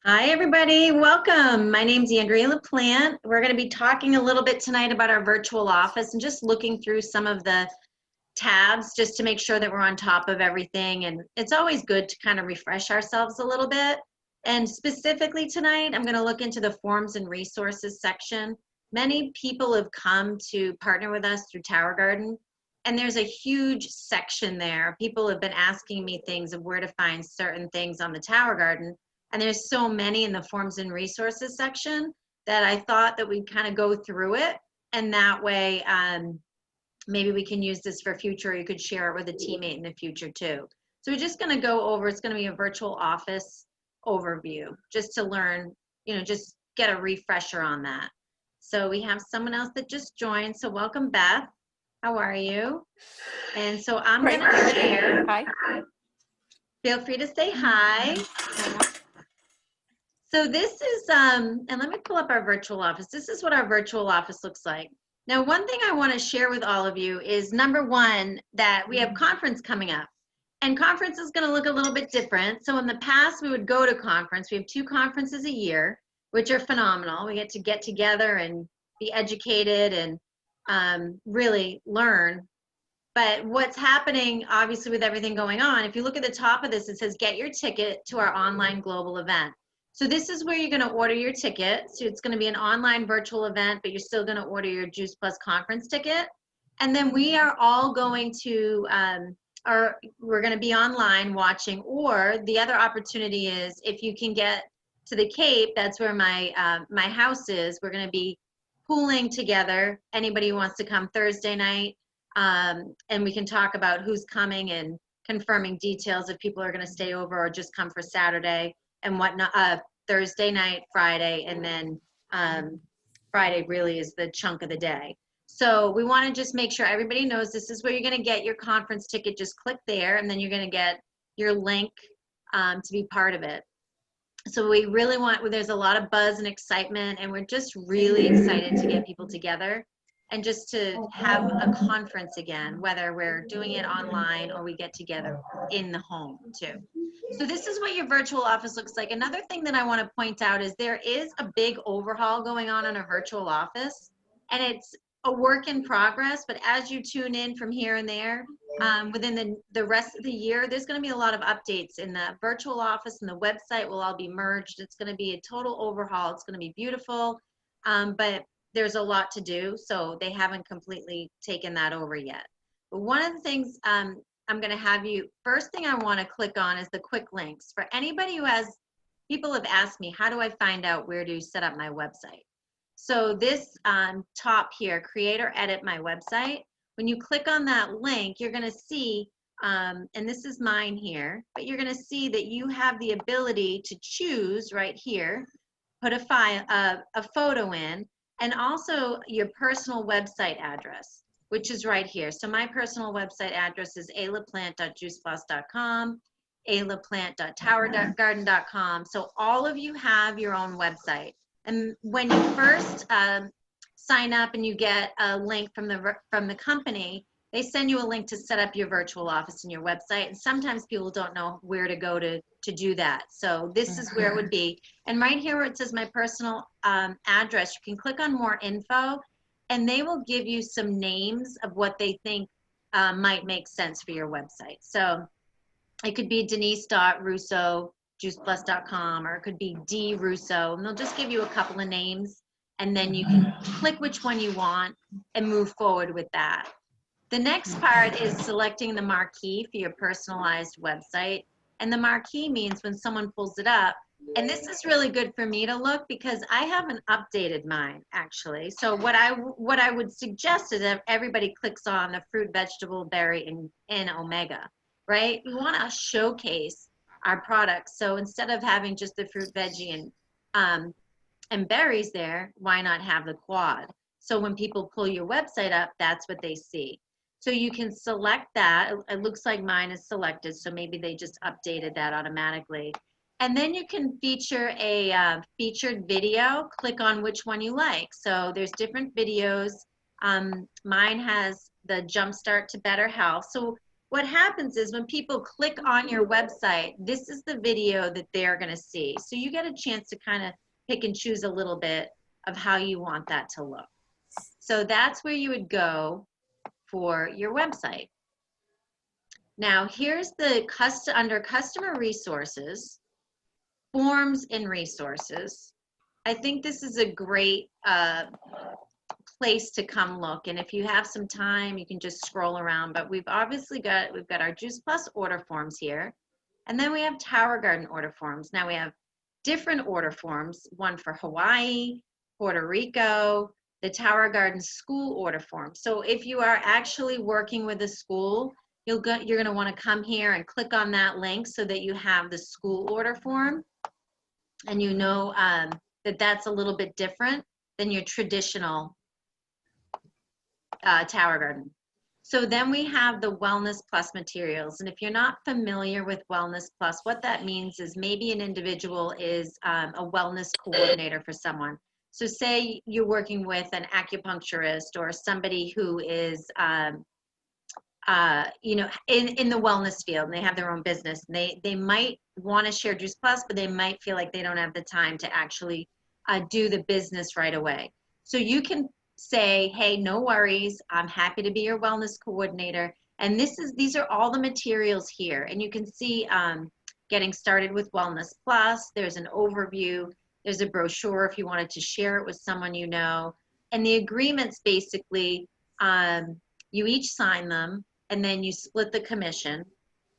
Hi, everybody. Welcome. My name's Andrea LaPlante. We're going to be talking a little bit tonight about our virtual office and just looking through some of the tabs just to make sure that we're on top of everything. And it's always good to kind of refresh ourselves a little bit. And specifically tonight, I'm going to look into the forms and resources section. Many people have come to partner with us through Tower Garden, and there's a huge section there. People have been asking me things of where to find certain things on the Tower Garden. And there's so many in the forms and resources section that I thought that we'd kind of go through it. And that way, maybe we can use this for future. You could share it with a teammate in the future too. So we're just going to go over, it's going to be a virtual office overview just to learn, just get a refresher on that. So we have someone else that just joined. So welcome, Beth. How are you? And so I'm going to share. Hi. Feel free to say hi. So this is, and let me pull up our virtual office. This is what our virtual office looks like. Now, one thing I want to share with all of you is number one, that we have conference coming up. And conference is going to look a little bit different. So in the past, we would go to conference. We have 2 conferences a year, which are phenomenal. We get together and be educated and really learn. But what's happening, obviously, with everything going on, if you look at the top of this, it says, get your ticket to our online global event. So this is where you're going to order your ticket. So it's going to be an online virtual event, but you're still going to order your Juice Plus conference ticket. And then we are all going to, we're going to be online watching, or the other opportunity is if you can get to the Cape, that's where my house is. We're going to be pooling together. Anybody who wants to come Thursday night, and we can talk about who's coming and confirming details if people are going to stay over or just come for Saturday and whatnot. Thursday night, Friday, and then Friday really is the chunk of the day. So we want to just make sure everybody knows this is where you're going to get your conference ticket. Just click there, and then you're going to get your link to be part of it. So we really there's a lot of buzz and excitement, and we're just really excited to get people together and just to have a conference again, whether we're doing it online or we get together in the home too. So this is what your virtual office looks like. Another thing that I want to point out is there is a big overhaul going on in a virtual office, and it's a work in progress, but as you tune in from here and there, within the rest of the year, there's going to be a lot of updates in the virtual office, and the website will all be merged. It's going to be a total overhaul. It's going to be beautiful, but there's a lot to do, so they haven't completely taken that over yet. But one of the things I'm going to have you, first thing I want to click on is the quick links. For anybody who people have asked me, how do I find out where to set up my website? So this top here, create or edit my website, when you click on that link, you're going to see, and this is mine here, but you're going to see that you have the ability to choose right here, put a file, a photo in, and also your personal website address, which is right here. So my personal website address is alaplante.juiceplus.com, alaplante.towergarden.com. So all of you have your own website. And when you first sign up and you get a link from the company, they send you a link to set up your virtual office and your website. And sometimes people don't know where to go to do that. So this is where it would be. And right here where it says my personal address, you can click on more info, and they will give you some names of what they think might make sense for your website. So it could be Denise.Russo.juiceplus.com, or it could be D Russo, and they'll just give you a couple of names, and then you can click which one you want and move forward with that. The next part is selecting the marquee for your personalized website. And the marquee means when someone pulls it up, and this is really good for me to look because I haven't updated mine actually. So what I would suggest is that everybody clicks on the fruit, vegetable, berry, and omega, right? We want to showcase our products. So instead of having just the fruit, veggie, and berries there, why not have the quad? So when people pull your website up, that's what they see. So you can select that. It looks like mine is selected, so maybe they just updated that automatically. And then you can feature a featured video. Click on which one you like. So there's different videos. Mine has the Jumpstart to Better Health. So what happens is when people click on your website, this is the video that they're going to see. So you get a chance to kind of pick and choose a little bit of how you want that to look. So that's where you would go for your website. Now here's the under customer resources, forms and resources. I think this is a great place to come look, and if you have some time you can just scroll around, but we've got our Juice Plus order forms here, and then we have Tower Garden order forms. Now we have different order forms, one for Hawaii, Puerto Rico, the Tower Garden school order form. So if you are actually working with a school, you're going to want to come here and click on that link so that you have the school order form, and you know that that's a little bit different than your traditional Tower Garden. So then we have the Wellness Plus materials. And if you're not familiar with Wellness Plus, what that means is maybe an individual is a wellness coordinator for someone. So say you're working with an acupuncturist or somebody who is, you know, in the wellness field, and they have their own business. And they might want to share Juice Plus, but they might feel like they don't have the time to actually do the business right away. So you can say, hey, no worries, I'm happy to be your wellness coordinator. And these are all the materials here. And you can see getting started with Wellness Plus, there's an overview, there's a brochure if you wanted to share it with someone you know. And the agreements basically, you each sign them and then you split the commission.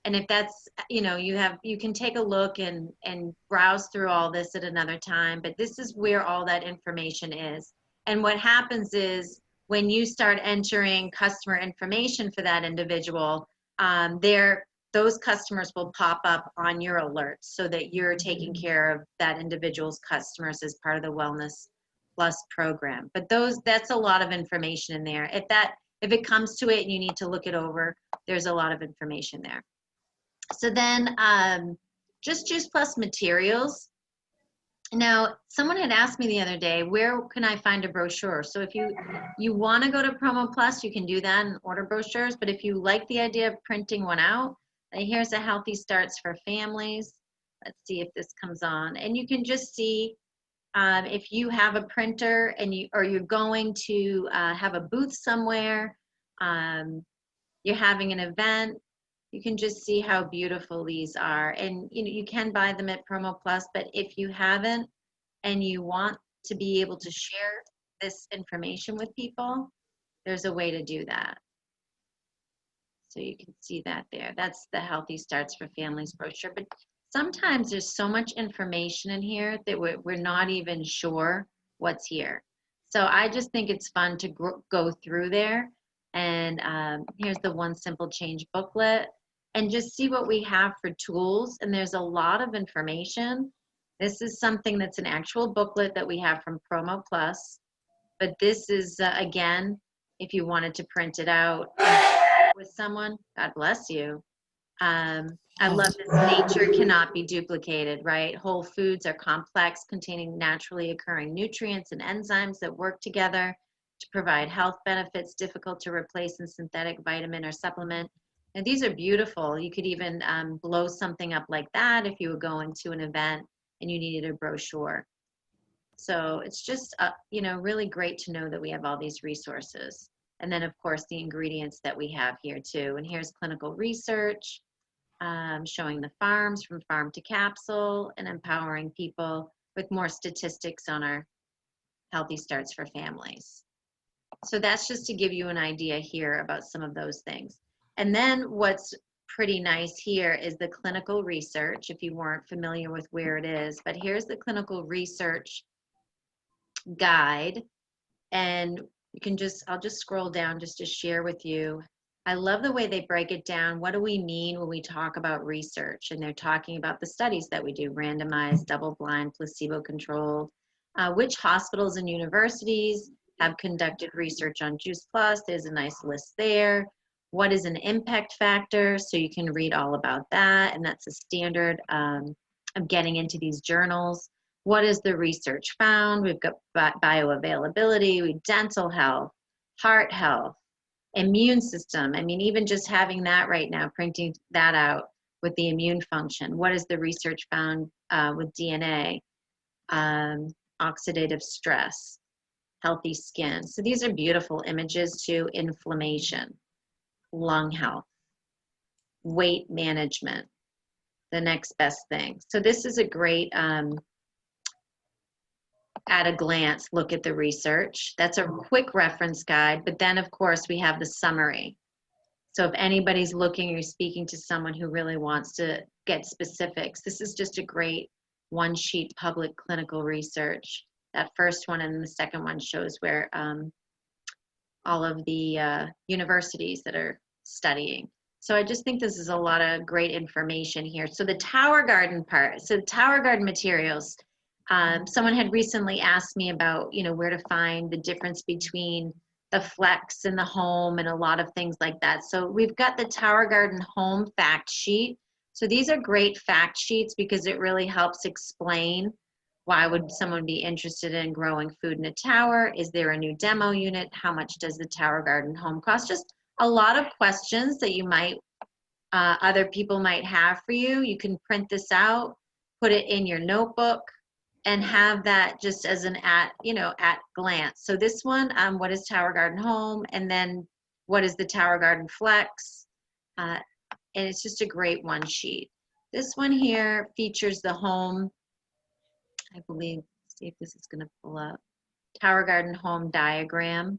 And if that's, you know, you can take a look and browse through all this at another time, but this is where all that information is. And what happens is when you start entering customer information for that individual, those customers will pop up on your alerts so that you're taking care of that individual's customers as part of the Wellness Plus program. But that's a lot of information in there. If it comes to it and you need to look it over, there's a lot of information there. So then just Juice Plus materials. Now, someone had asked me the other day, where can I find a brochure? So if you want to go to Promo Plus, you can do that and order brochures. But if you like the idea of printing one out, here's a Healthy Starts for Families. Let's see if this comes on. And you can just see if you have a printer and you're going to have a booth somewhere, you're having an event, you can just see how beautiful these are. And you know, you can buy them at Promo Plus, but if you haven't and you want to be able to share this information with people, there's a way to do that. So you can see that there. That's the Healthy Starts for Families brochure. But sometimes there's so much information in here that we're not even sure what's here. So I just think it's fun to go through there. And here's the One Simple Change booklet. And just see what we have for tools. And there's a lot of information. This is something that's an actual booklet that we have from Promo Plus. But this is, again, if you wanted to print it out with someone, God bless you. I love this, nature cannot be duplicated, right? Whole foods are complex, containing naturally occurring nutrients and enzymes that work together to provide health benefits, difficult to replace in synthetic vitamin or supplement. And these are beautiful. You could even blow something up like that if you were going to an event and you needed a brochure. So it's just, you know, really great to know that we have all these resources. And then, of course, the ingredients that we have here, too. And here's clinical research, showing the farms from farm to capsule and empowering people with more statistics on our Healthy Starts for Families. So that's just to give you an idea here about some of those things. And then what's pretty nice here is the clinical research, if you weren't familiar with where it is. But here's the clinical research guide. And you can I'll just scroll down just to share with you. I love the way they break it down. What do we mean when we talk about research? And they're talking about the studies that we do, randomized, double-blind, placebo-controlled. Which hospitals and universities have conducted research on Juice Plus? There's a nice list there. What is an impact factor? So you can read all about that, and that's a standard of getting into these journals. What is the research found? We've got bioavailability, dental health, heart health, Immune system, I mean, even just having that right now, printing that out with the immune function. What has the research found with DNA? Oxidative stress, healthy skin. So these are beautiful images too. Inflammation, lung health, weight management, the next best thing. So this is a great, at a glance, look at the research. That's a quick reference guide, but then of course we have the summary. So if anybody's looking or speaking to someone who really wants to get specifics, this is just a great one-sheet public clinical research. That first one and the second one shows where all of the universities that are studying. So I just think this is a lot of great information here. So the Tower Garden part, so Tower Garden materials, someone had recently asked me about, you know, where to find the difference between the Flex and the Home and a lot of things like that. So we've got the Tower Garden Home fact sheet. So these are great fact sheets because it really helps explain why would someone be interested in growing food in a tower? Is there a new demo unit? How much does the Tower Garden Home cost? Just a lot of questions that you might, other people might have for you. You can print this out, put it in your notebook, and have that just as an at glance. So this one, what is Tower Garden Home? And then what is the Tower Garden Flex? And it's just a great one sheet. This one here features the home, I believe, see if this is gonna pull up, Tower Garden Home diagram.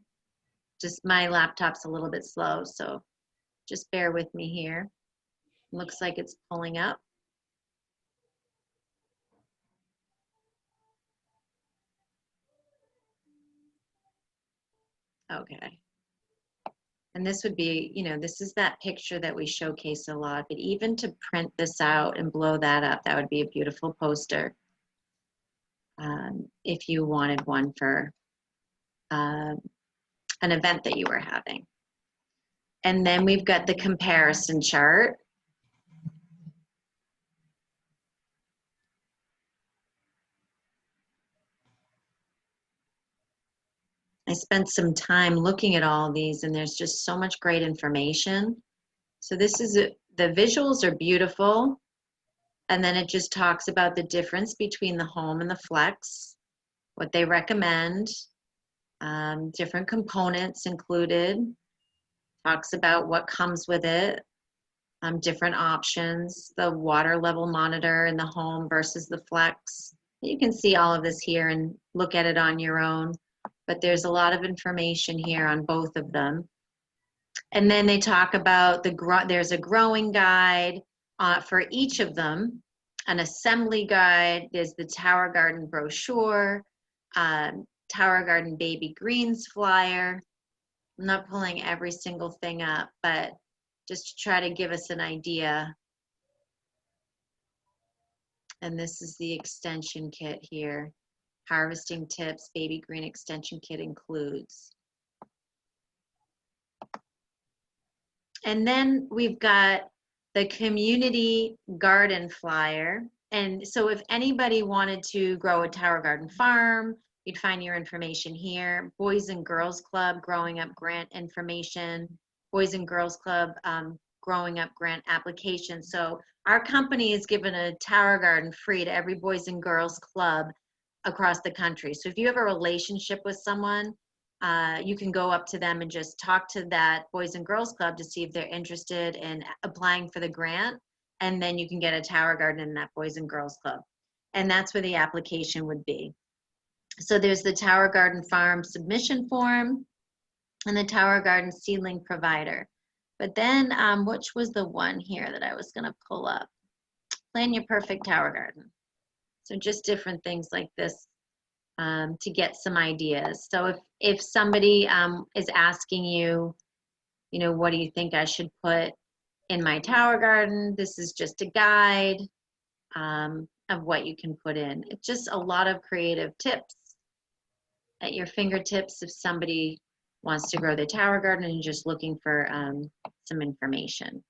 Just my laptop's a little bit slow, so just bear with me here. Looks like it's pulling up. Okay. And this would be, you know, this is that picture that we showcase a lot, but even to print this out and blow that up, that would be a beautiful poster if you wanted one for an event that you were having. And then we've got the comparison chart. I spent some time looking at all these and there's just so much great information. So this is, the visuals are beautiful. And then it just talks about the difference between the Home and the Flex, what they recommend, different components included, talks about what comes with it, different options, the water level monitor in the Home versus the Flex. You can see all of this here and look at it on your own, but there's a lot of information here on both of them. And then they talk about there's a growing guide for each of them, an assembly guide, there's the Tower Garden brochure, Tower Garden Baby Greens flyer. I'm not pulling every single thing up, but just to try to give us an idea. And this is the extension kit here. Harvesting tips, baby green extension kit includes. And then we've got the community garden flyer. And so if anybody wanted to grow a Tower Garden farm, you'd find your information here. Boys and Girls Club Growing Up grant information. Boys and Girls Club Growing Up grant application. So our company has given a Tower Garden free to every Boys and Girls Club across the country. So if you have a relationship with someone, you can go up to them and just talk to that Boys and Girls Club to see if they're interested in applying for the grant, and then you can get a Tower Garden in that Boys and Girls Club. And that's where the application would be. So there's the Tower Garden Farm submission form and the Tower Garden seedling provider. But then, which was the one here that I was gonna pull up? Plan Your Perfect Tower Garden. So just different things like this to get some ideas. So if somebody is asking you, you know, what do you think I should put in my Tower Garden? This is just a guide of what you can put in. It's just a lot of creative tips at your fingertips if somebody wants to grow their Tower Garden and just looking for some information.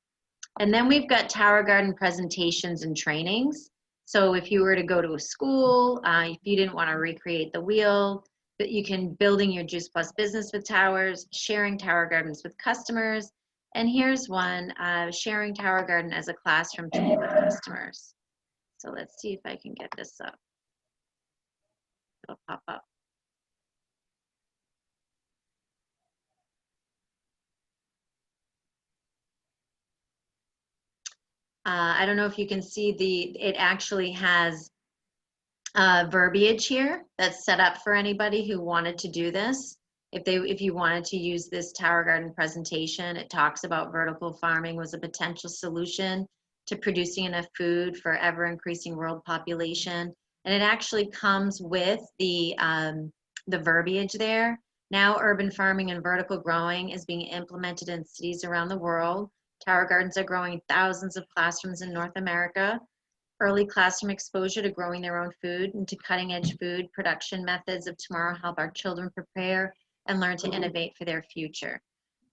And then we've got Tower Garden presentations and trainings. So if you were to go to a school, if you didn't want to recreate the wheel, but you can building your Juice Plus business with towers, sharing tower gardens with customers. And here's one, sharing tower garden as a classroom tool with customers. So let's see if I can get this up. It'll pop up. I don't know if you can see it actually has verbiage here that's set up for anybody who wanted to do this. If you wanted to use this tower garden presentation, it talks about vertical farming was a potential solution to producing enough food for ever increasing world population. And it actually comes with the verbiage there. Now urban farming and vertical growing is being implemented in cities around the world. Tower gardens are growing thousands of classrooms in North America. Early classroom exposure to growing their own food and to cutting edge food production methods of tomorrow help our children prepare and learn to innovate for their future.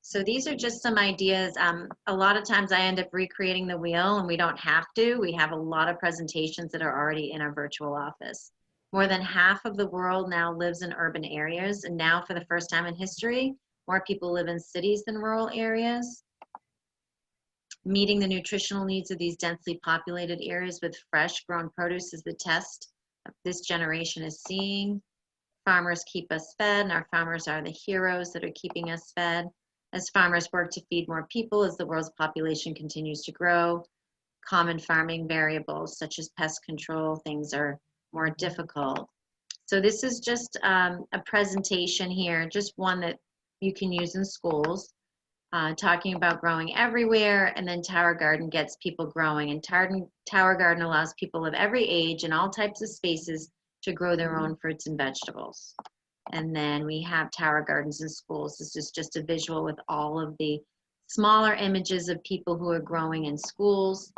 So these are just some ideas. A lot of times I end up recreating the wheel and we don't have to. We have a lot of presentations that are already in our virtual office. More than half of the world now lives in urban areas, and now for the first time in history, more people live in cities than rural areas. Meeting the nutritional needs of these densely populated areas with fresh grown produce is the test this generation is seeing. Farmers keep us fed, and our farmers are the heroes that are keeping us fed. As farmers work to feed more people as the world's population continues to grow, common farming variables such as pest control, things are more difficult. So this is just a presentation here, just one that you can use in schools. Talking about growing everywhere, and then Tower Garden gets people growing. And Tower Garden allows people of every age and all types of spaces to grow their own fruits and vegetables. And then we have Tower Gardens in schools. This is just a visual with all of the smaller images of people who are growing in schools,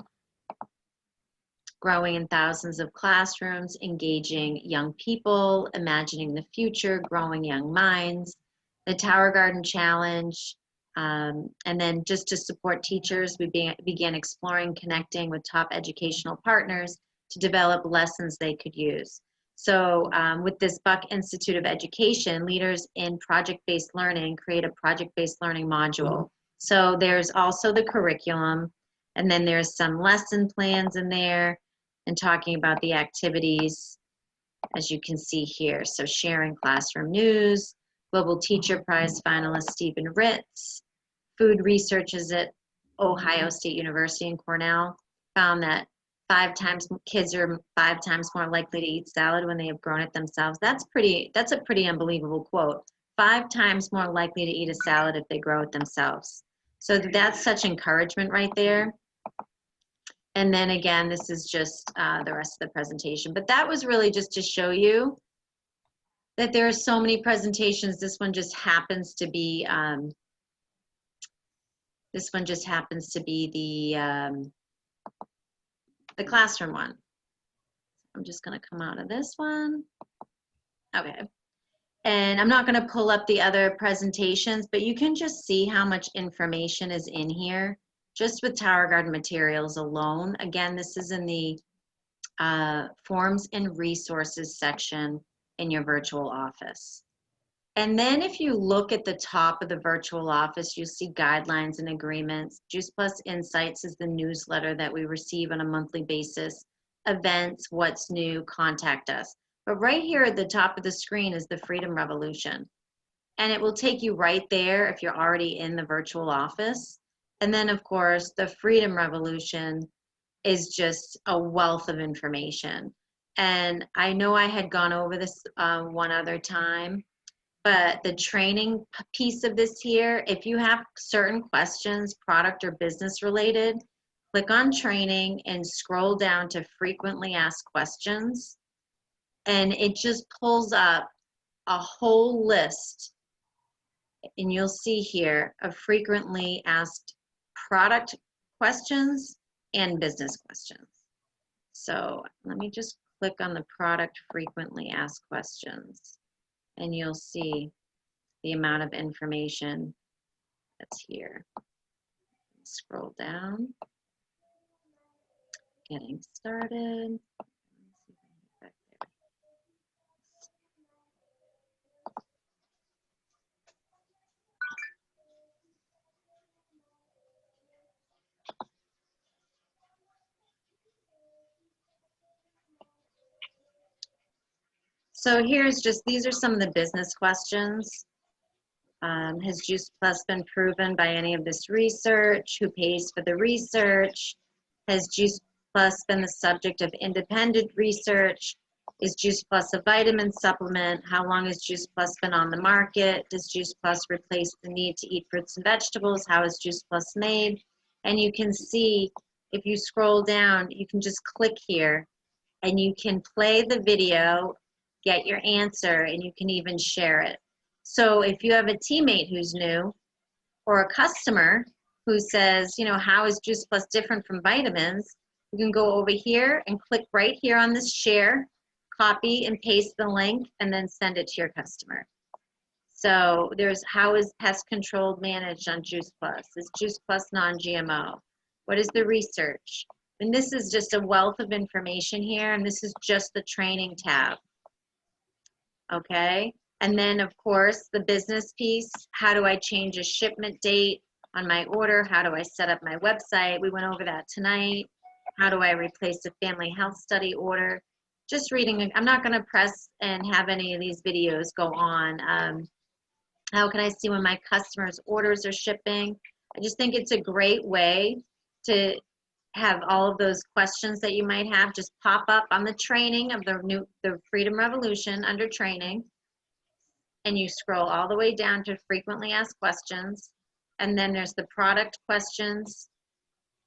growing in thousands of classrooms, engaging young people, imagining the future, growing young minds. The Tower Garden Challenge. And then just to support teachers, we began exploring connecting with top educational partners to develop lessons they could use. So with this Buck Institute of Education, leaders in project-based learning create a project-based learning module. So there's also the curriculum, and then there's some lesson plans in there and talking about the activities, as you can see here. So sharing classroom news, Global Teacher Prize finalist Stephen Ritz, food researchers at Ohio State University and Cornell found that kids are 5 times more likely to eat salad when they have grown it themselves. That's a pretty unbelievable quote. 5 times more likely to eat a salad if they grow it themselves. So that's such encouragement right there. And then again, this is just the rest of the presentation. But that was really just to show you that there are so many presentations. This one just happens to be the classroom one. I'm just going to come out of this one. Okay. And I'm not going to pull up the other presentations, but you can just see how much information is in here just with Tower Garden materials alone. Again, this is in the forms and resources section in your virtual office. And then if you look at the top of the virtual office, you'll see guidelines and agreements. Juice Plus Insights is the newsletter that we receive on a monthly basis. Events, what's new, contact us. But right here at the top of the screen is the Freedom Revolution. And it will take you right there if you're already in the virtual office. And then of course, the Freedom Revolution is just a wealth of information. And I know I had gone over this one other time, but the training piece of this here, if you have certain questions, product or business related, click on training and scroll down to frequently asked questions. And it just pulls up a whole list, and you'll see here, of frequently asked product questions and business questions. So let me just click on the product frequently asked questions, and you'll see the amount of information that's here. Scroll down. Getting started. So here's just, these are some of the business questions. Has Juice Plus been proven by any of this research? Who pays for the research? Has Juice Plus been the subject of independent research? Is Juice Plus a vitamin supplement? How long has Juice Plus been on the market? Does Juice Plus replace the need to eat fruits and vegetables? How is Juice Plus made? And you can see, if you scroll down, you can just click here and you can play the video, get your answer, and you can even share it. So if you have a teammate who's new or a customer who says, you know, how is Juice Plus different from vitamins? You can go over here and click right here on this share, copy and paste the link, and then send it to your customer. So there's, how is pest control managed on Juice Plus? Is Juice Plus non-GMO? What is the research? And this is just a wealth of information here, and this is just the training tab. Okay, and then of course the business piece. How do I change a shipment date on my order? How do I set up my website? We went over that tonight. How do I replace a family health study order? Just reading, I'm not going to press and have any of these videos go on. How can I see when my customers' orders are shipping? I just think it's a great way to have all of those questions that you might have just pop up on the training of the Freedom Revolution under training, and you scroll all the way down to frequently asked questions, and then there's the product questions,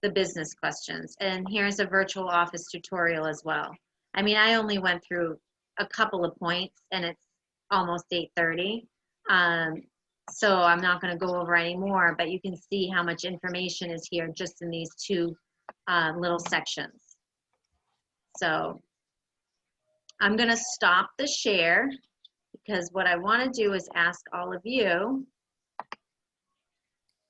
the business questions, and here's a virtual office tutorial as well. I mean, I only went through a couple of points and it's almost 8:30, so I'm not going to go over any more, but you can see how much information is here just in these two little sections. So I'm going to stop the share because what I want to do is ask all of you.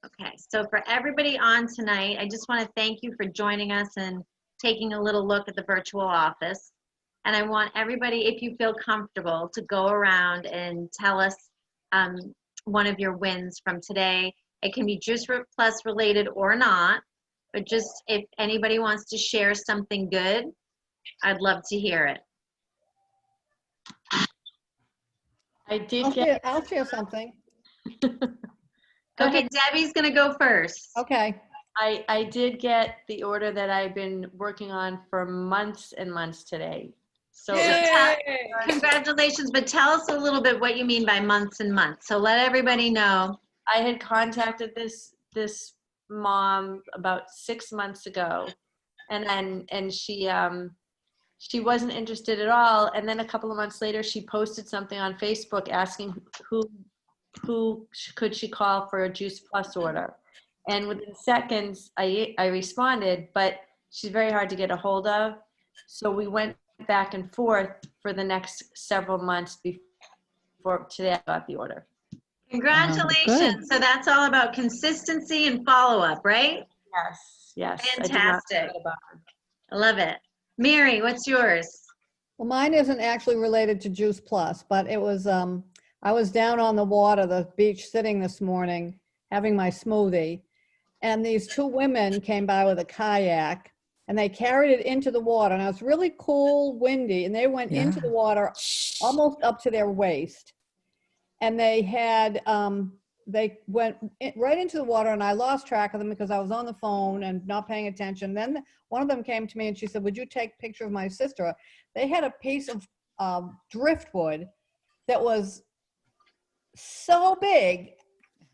Okay, so for everybody on tonight, I just want to thank you for joining us and taking a little look at the virtual office. And I want everybody, if you feel comfortable, to go around and tell us one of your wins from today. It can be Juice Plus related or not, but just if anybody wants to share something good, I'd love to hear it. I'll share something. Okay, Debbie's gonna go first. Okay. I did get the order that I've been working on for months and months today. So Congratulations, but tell us a little bit what you mean by months and months. So let everybody know. I had contacted this mom about 6 months ago, and she wasn't interested at all. And then a couple of months later, she posted something on Facebook asking who could she call for a Juice Plus order. And within seconds, I responded, but she's very hard to get a hold of. So we went back and forth for the next several months before today I got the order. Congratulations. So that's all about consistency and follow-up, right? Yes. Fantastic. I love it. Mary, what's yours? Well, mine isn't actually related to Juice Plus, but it was, I was down on the water, the beach, sitting this morning, having my smoothie. And these two women came by with a kayak and they carried it into the water. And it was really cool, windy, and they went into the water almost up to their waist. And they had, they went right into the water, and I lost track of them because I was on the phone and not paying attention. Then one of them came to me and she said, "Would you take a picture of my sister?" They had a piece of driftwood that was so big,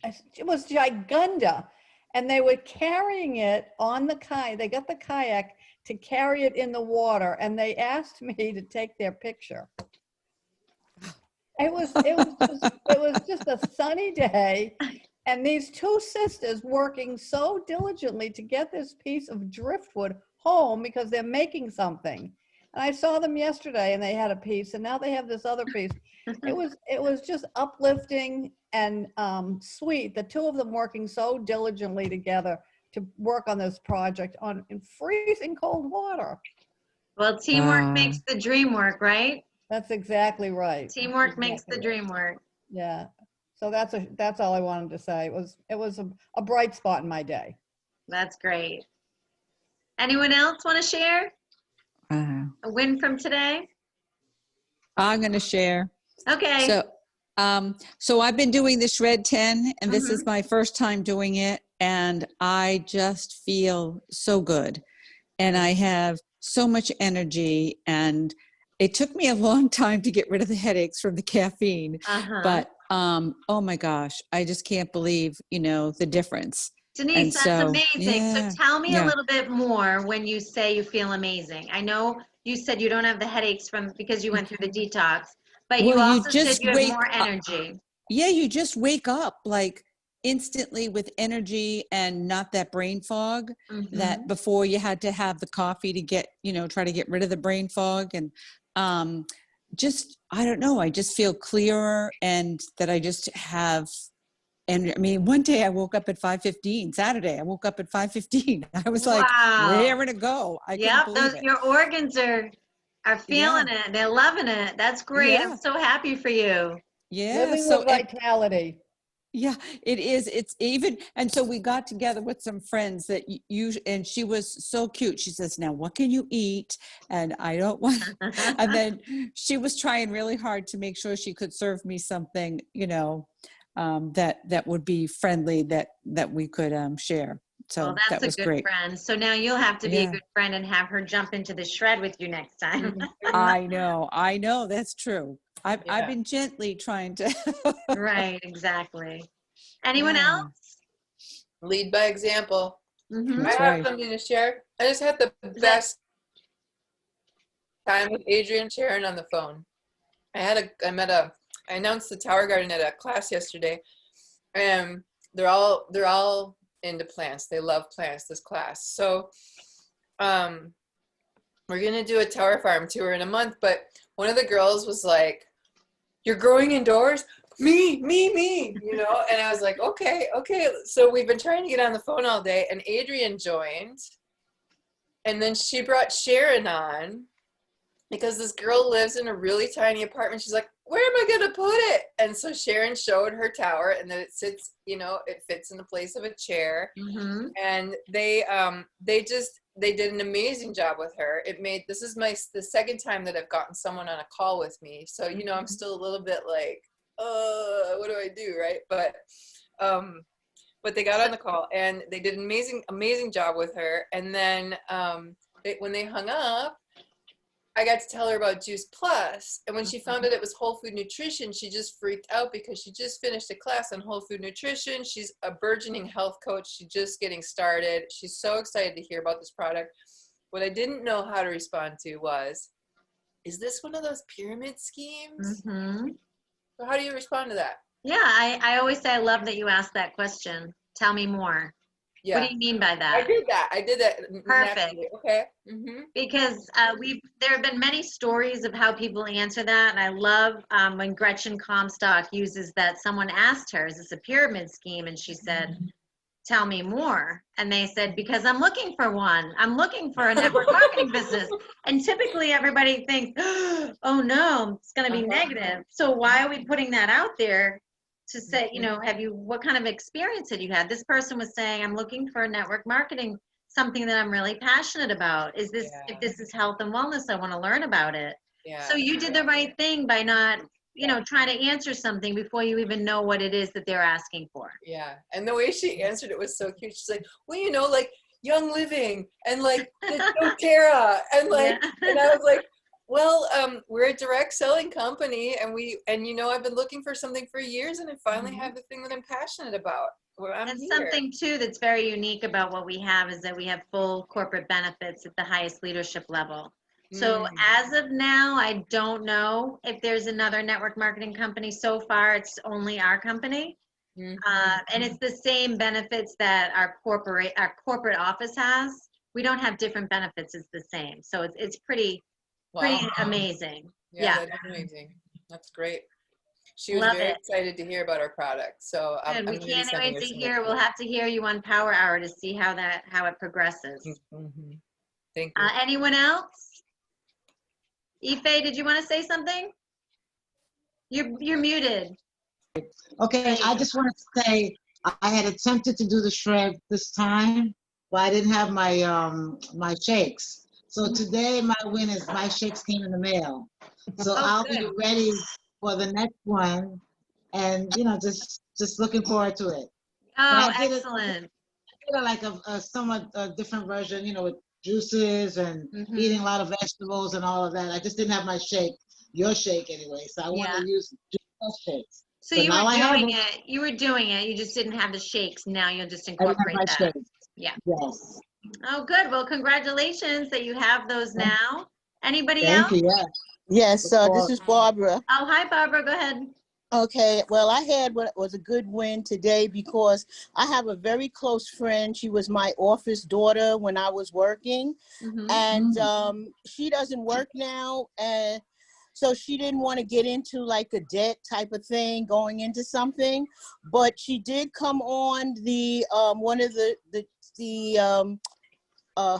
it was gigunda, and they were carrying it on the kayak. They got the kayak to carry it in the water, and they asked me to take their picture. It was just a sunny day, and these two sisters working so diligently to get this piece of driftwood home because they're making something. And I saw them yesterday, and they had a piece, and now they have this other piece. It was just uplifting and sweet. The two of them working so diligently together to work on this project in freezing cold water. Well, teamwork makes the dream work, right? That's exactly right. Teamwork makes the dream work. Yeah. So that's all I wanted to say. It was a bright spot in my day. That's great. Anyone else want to share a win from today? I'm going to share. Okay. So I've been doing the Shred 10, and this is Mhm. my first time doing it, and I just feel so good. And I have so much energy, and it took me a long time to get rid of the headaches from the caffeine, Uh-huh. but oh my gosh, I just can't believe, the difference. Denise, And that's so, amazing. So yeah, tell me a yeah. little bit more when you say you feel amazing. I know you said you don't have the headaches from because you went through the detox, but you Well, you also said just you have wake more up. energy. Yeah, you just wake up like instantly with energy and not that brain fog that Mm-hmm. before you had to have the coffee to get, try to get rid of the brain fog. And um, just, I don't know, I just feel clearer and that I just have. And I mean, one day I woke up at 5:15, Saturday, I woke up at 5:15. I was like, Wow. raring to go. I couldn't Yep, believe those it. your organs are Yeah, feeling it. They're loving it. That's great. I'm yeah, so happy for you. yeah. Living with So, vitality. yeah, it is. It's even, and so we got together with some friends that you, and she was so cute. She says, "Now, what can you eat?" And I don't want, and then she was trying really hard to make sure she could serve me something, that would be friendly that we could share. Well, So that's that a was good great. friend. So now you'll have to be a Yeah, good friend and have her jump into the shred with you next time. I know, that's true. I've Yeah. been gently trying to. Right, exactly. Anyone Yeah, else? Lead by example. I Mm-hmm. that's have right. something to share. I just had the Is that best time with Adrian Sharon on the phone. I announced the Tower Garden at a class yesterday, and they're all into plants. They love plants, this class. So, we're gonna do a Tower Farm tour in a month, but one of the girls was like, "You're growing indoors? Me, and I was like, okay. So we've been trying to get on the phone all day, and Adrian joined, and then she brought Sharon on because this girl lives in a really tiny apartment. She's like, where am I gonna put it? And so Sharon showed her tower, and then it sits, it fits in the place of a chair. mm-hmm. And they did an amazing job with her. This is the second time that I've gotten someone on a call with me, so I'm still a little bit like, what do I do, right? But they got on the call and they did an amazing job with her. And then when they hung up, I got to tell her about Juice Plus, and when she found out it was Whole Food Nutrition, she just freaked out because she just finished a class on Whole Food Nutrition. She's a burgeoning health coach. She's just getting started. She's so excited to hear about this product. What I didn't know how to respond to was, is this one of those pyramid schemes? Mm-hmm. So how do you respond to that? Yeah, I always say I love that you asked that question. Tell me more. Yeah. What do you mean by I that? did that. Perfect. Naturally. Okay. Mm-hmm. Because there have been many stories of how people answer that, and I love when Gretchen Comstock uses that. Someone asked her, "Is this a pyramid scheme?" And she said, "Tell me more." And they said, "Because I'm looking for one. I'm looking for a network marketing business." And typically everybody thinks, "Oh no, it's going to be negative." So why are we putting that out there to say, what kind of experience had you had? This person was saying, "I'm looking for a network marketing, something that I'm really passionate about. If this is health and wellness, I want to learn about it." Yeah. So you did the right thing by not, trying to answer something before you even know what it is that they're asking for. Yeah. And the way she answered it was so cute. She's like, well, like Young Living and like the doTERRA and like, Yeah. and I was like, well, we're a direct selling company, and I've been looking for something for years, and I finally have the thing that I'm passionate about. Well, I'm And here. something too that's very unique about what we have is that we have full corporate benefits at the highest leadership level. So as of now, I don't know if there's another network marketing company. So far, it's only our company. And it's the same benefits that our corporate office has. We don't have different benefits. It's the same. So it's pretty amazing. Yeah. That's amazing. That's great. She was Love very it. excited to hear about our product. So I'm Good. We going to be can't sending wait her to some hear. We'll have to hear you on Power Hour to see how it progresses. information. Thank you. Anyone else? Ife, did you want to say something? You're muted. Okay, I just wanted to say I had attempted to do the shred this time, but I didn't have my my shakes. So today my win is my shakes came in the mail. So I'll be good. ready for the next one, and just looking forward to it. Oh, I did it- excellent. Like a somewhat different version, with juices and Mhm. eating a lot of vegetables and all of that. I just didn't have my shake, your shake anyway. So I want Yeah. to use Juice Plus shakes. So So you now were I have doing it. it. You were doing it. You just didn't have the shakes. Now you'll just I didn't have incorporate my that. shakes. Yeah. Yes. Oh, good. Well, congratulations that you have those now. Anybody Thank else? you. Yeah. Yes, this is Barbara. Oh, hi, Barbara. Go ahead. Okay, well, I had what was a good win today because I have a very close friend. She was my office daughter when I was working, Mhm. and she doesn't work now, and so she didn't want to get into like a debt type of thing going into something, but she did come on the one of the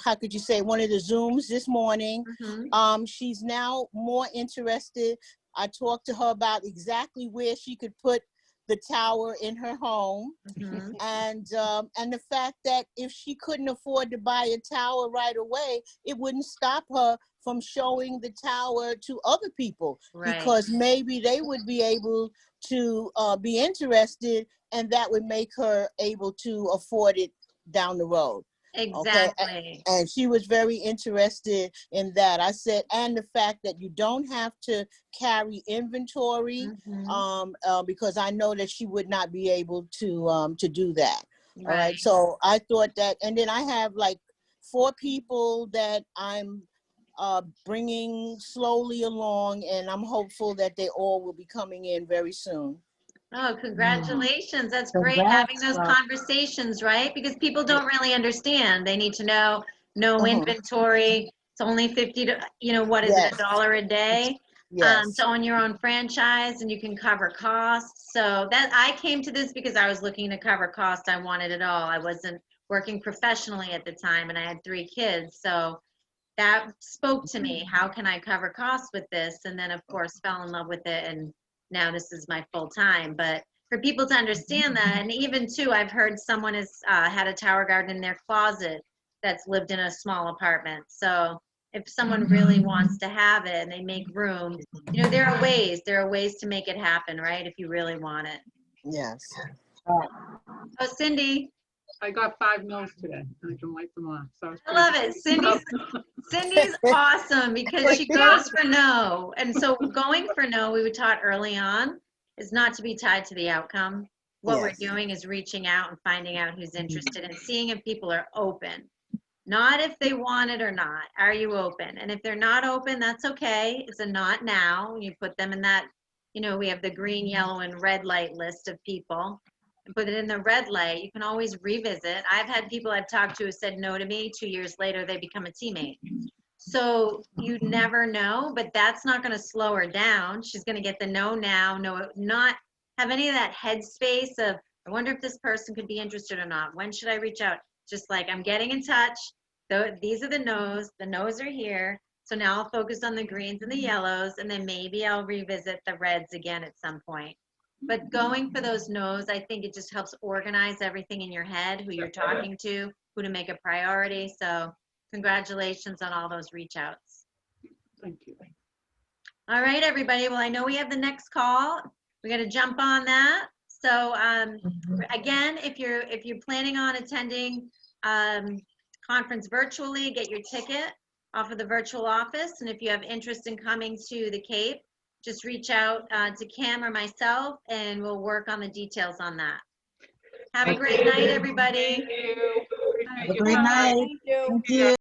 how could you say, one of the Zooms this morning. Mhm. She's now more interested. I talked to her about exactly where she could put the tower in her home, Mhm. and the fact that if she couldn't afford to buy a tower right away, it wouldn't stop her from showing the tower to other people, Right. because maybe they would be able to be interested, and that would make her able to afford it down the road. Okay, Exactly. and she was very interested in that. I said, and the fact that you don't have to carry inventory, Mhm. because I know that she would not be able to do that. All Right. right, so I thought that, and then I have like 4 people that I'm bringing slowly along, and I'm hopeful that they all will be coming in very soon. Oh, congratulations. That's great having Congrats, those Bob. conversations, right? Because people don't really understand. They need to know no Mhm. inventory. It's only 50 to, what is it, Yes. $1 a day? Yes. To own your own franchise, and you can cover costs. So that I came to this because I was looking to cover costs. I wanted it all. I wasn't working professionally at the time, and I had 3 kids. So that spoke to me. How can I cover costs with this? And then, of course, fell in love with it, and now this is my full time. But for people to understand that, and even too, I've heard someone has had a tower garden in their closet that's lived in a small apartment. So if someone really wants to have it and they make room, there are ways to make it happen, right? If you really want it. Yes. Oh, Cindy, I got 5 no's today, and I can light them off. So I love it. Cindy's awesome because she goes for no. And so going for no, we were taught early on, is not to be tied to the outcome. What Yes. we're doing is reaching out and finding out who's interested and seeing if people are open. Not if they want it or not. Are you open? And if they're not open, that's okay. It's a not now. You put them in that, we have the green, yellow, and red light list of people. And put it in the red light. You can always revisit. I've had people I've talked to who said no to me. 2 years later, they become a teammate. So you never know, but that's not going to slow her down. She's going to get the no now, not have any of that headspace of, I wonder if this person could be interested or not. When should I reach out? Just like, I'm getting in touch. These are the no's are here. So now I'll focus on the greens and the yellows, and then maybe I'll revisit the reds again at some point. But going for those no's, I think it just helps organize everything in your head, who you're talking to, who to make a priority. So congratulations on all those reach outs. Thank you. All right, everybody. Well, I know we have the next call. We got to jump on that. So again, if you're planning on attending conference virtually, get your ticket off of the virtual office. And if you have interest in coming to the Cape, just reach out to Kim or myself, and we'll work on the details on that. Have a great night, everybody. Thank you. Have a great night. Thank you. Thank you.